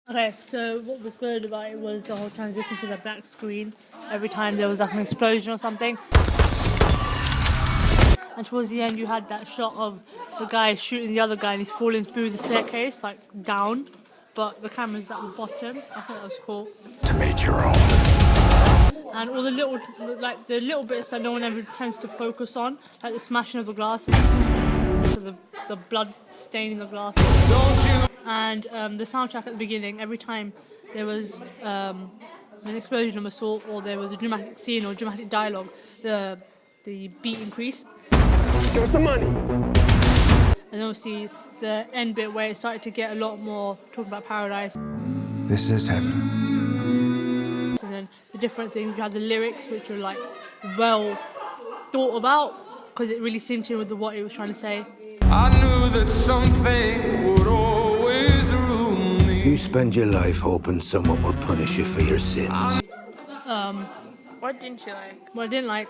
Okay, so what was good about it was the whole transition to the black screen. Every time there was like an explosion or something. And towards the end you had that shot of the guy shooting the other guy and he's falling through the staircase, like down. But the camera's at the bottom. I thought that was cool. To make your own. And all the little bits that no one ever tends to focus on, like the smashing of the glass, so the blood staining the glass, and the soundtrack at the beginning. Every time there was an explosion of a sort, or there was a dramatic scene or dramatic dialogue, the beat increased. Give us the money. And obviously the end bit where it started to get a lot more talking about paradise. This is heaven. And then the different things, you had the lyrics, which were like well thought about because it really synced in with what it was trying to say. I knew that something would always rule me. You spend your life hoping someone will punish you for your sins. What didn't you like? What I didn't like,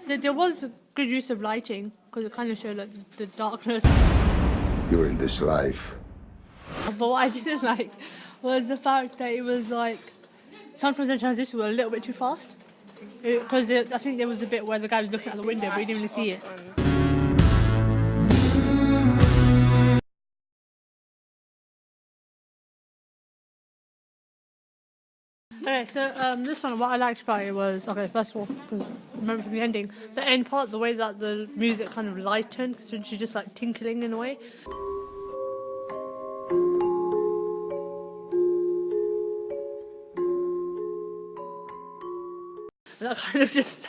there was a good use of lighting because it kind of showed like the darkness. You're in this life. But what I didn't like was the fact that it was like sometimes the transition was a little bit too fast. Because I think there was a bit where the guy was looking out the window but he didn't really see it. Okay, so this one, what I liked about it was, okay, first of all, because remember from the ending, the end part, the way that the music kind of lightened, so she's just like tinkling in a way. That kind of just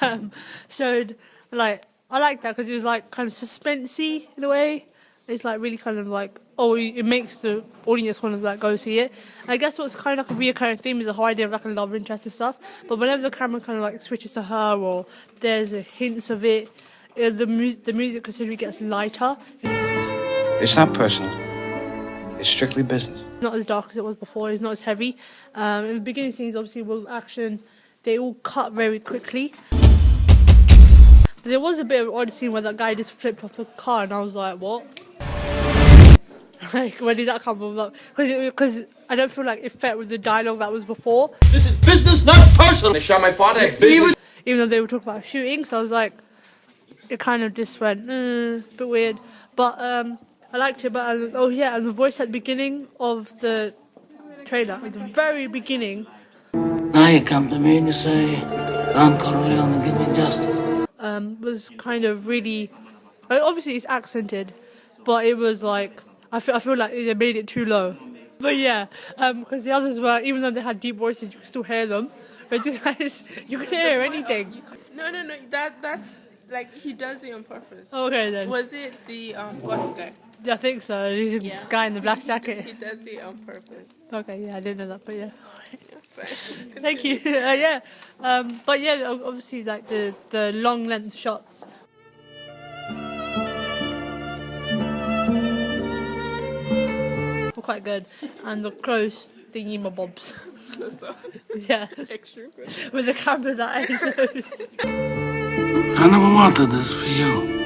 showed, like, I like that because it was like kind of suspensey in a way. It's like really kind of like, oh, it makes the audience want to like go see it. And I guess what's kind of like a reoccurring theme is the whole idea of like a love interest and stuff. But whenever the camera kind of like switches to her or there's a hints of it, the music considerably gets lighter. It's not personal. It's strictly business. Not as dark as it was before. It's not as heavy. In the beginning scenes, obviously, with action, they all cut very quickly. There was a bit of an odd scene where that guy just flipped off the car and I was like, what? Like, where did that come from? Because I don't feel like it fit with the dialogue that was before. This is business, not personal. They shot my father. Even though they were talking about shooting, so I was like, it kind of just went, a bit weird. But I liked it, but oh yeah, and the voice at the beginning of the trailer, at the very beginning. Now you come to me and you say, I'm Corleone and give me justice. Was kind of really, obviously it's accented, but it was like, I feel like they made it too low. But yeah, because the others were, even though they had deep voices, you could still hear them. But you guys, you could hear anything. No, that's like he does it on purpose. Okay then. Was it the bus guy? Yeah, I think so. He's a guy in the black jacket. He does it on purpose. Okay, yeah, I didn't know that, but yeah. That's fine. Thank you. Yeah, but yeah, obviously like the long length shots. Were quite good, and the close thingy bobs. Yeah. Extra good. With the cameras at angles. I never wanted this for you.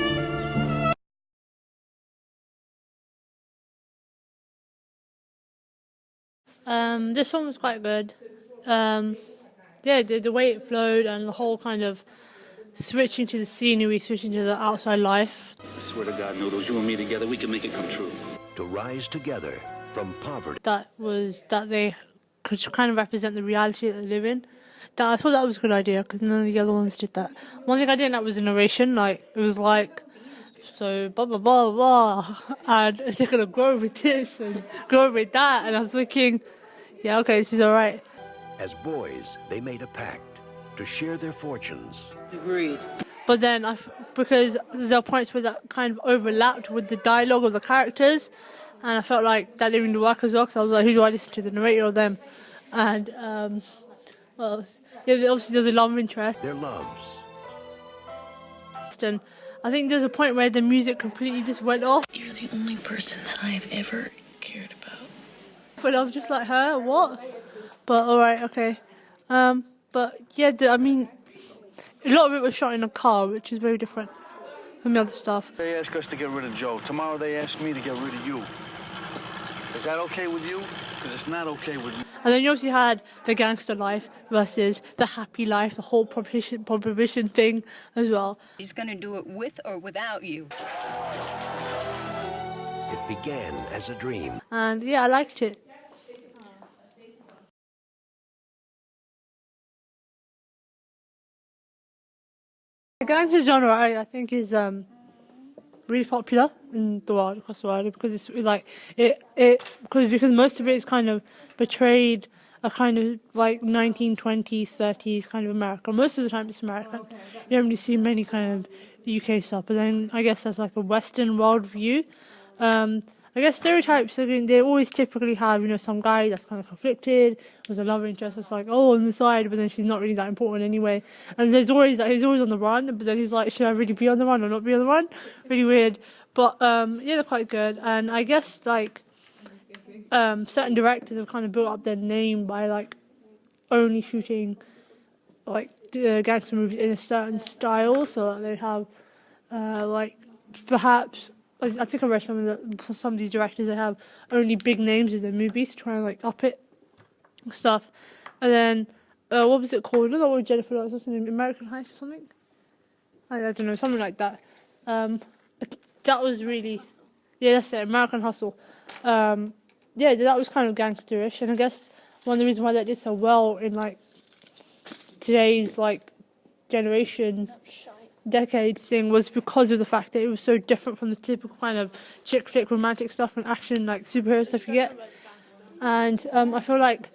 This one was quite good. Yeah, the way it flowed and the whole kind of switching to the scenery, switching to the outside life. I swear to God, Noodles, you and me together, we can make it come true. To rise together from poverty. That they could kind of represent the reality that they live in. I thought that was a good idea because none of the other ones did that. One thing I didn't like was the narration. Like, it was like, so blah blah blah blah, and they're gonna grow with this and grow with that, and I was thinking, yeah, okay, she's all right. As boys, they made a pact to share their fortunes. Agreed. But then, because there are points where that kind of overlapped with the dialogue of the characters, and I felt like that didn't really work as well, because I was like, who do I listen to, the narrator or them? And, what else? Yeah, obviously there's a love interest. Their loves. And I think there's a point where the music completely just went off. You're the only person that I've ever cared about. But I was just like, her? What? But alright, okay. But yeah, I mean, a lot of it was shot in a car, which is very different from the other stuff. They ask us to get rid of Joe. Tomorrow they ask me to get rid of you. Is that okay with you? Because it's not okay with me. And then you obviously had the gangster life versus the happy life, the whole prohibition thing as well. He's gonna do it with or without you. It began as a dream. And yeah, I liked it. The gangster genre, I think, is really popular in the world, across the world, because it's like because most of it is kind of portrayed a kind of like 1920s, 30s kind of America. Most of the time it's American. You don't really see many kind of UK stuff, but then I guess that's like a Western world view. I guess stereotypes, I mean, they always typically have, you know, some guy that's kind of conflicted, with a love interest that's like, oh, on the side, but then she's not really that important anyway. And there's always, like, he's always on the run, but then he's like, should I really be on the run or not be on the run? Really weird. But, yeah, they're quite good. And I guess, like, certain directors have kind of built up their name by, like, only shooting, like, gangster movies in a certain style, so that they have, like, perhaps... I think I read some of these directors, they have only big names in their movies to try and like up it and stuff. And then what was it called? I don't know what Jennifer Lawrence was in American Heist or something. I don't know, something like that. That was really, yeah, that's it, American Hustle. Yeah, that was kind of gangsterish, and I guess one of the reasons why that did so well in like today's like generation. Decades thing was because of the fact that it was so different from the typical kind of chick flick romantic stuff and action like superhero stuff you get. And I feel like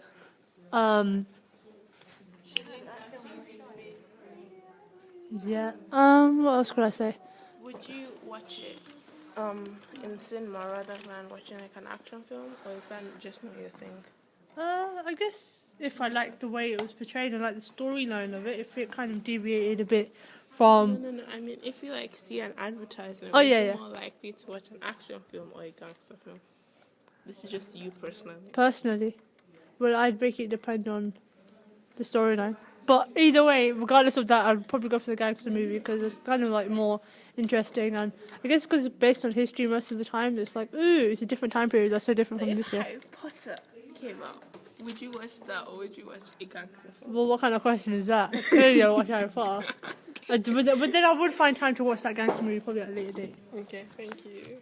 yeah, what else could I say? Would you watch it in cinema rather than watching like an action film, or is that just not your thing? I guess if I liked the way it was portrayed and like the storyline of it, if it kind of deviated a bit from... No. I mean, if you like see an advertisement, yeah, you're yeah. more likely to watch an action film or a gangster film. This is just you personally. Personally, well, I'd make it depend on the storyline. But either way, regardless of that, I'd probably go for the gangster movie because it's kind of like more interesting, and I guess because it's based on history most of the time, it's like, ooh, it's a different time period that's so different from this year. Harry Potter came out, would you watch that or would you watch a gangster film? Well, what kind of question is that? Clearly, I'll watch Harry Potter. But then I would find time to watch that gangster movie probably at a later date. Okay, thank you.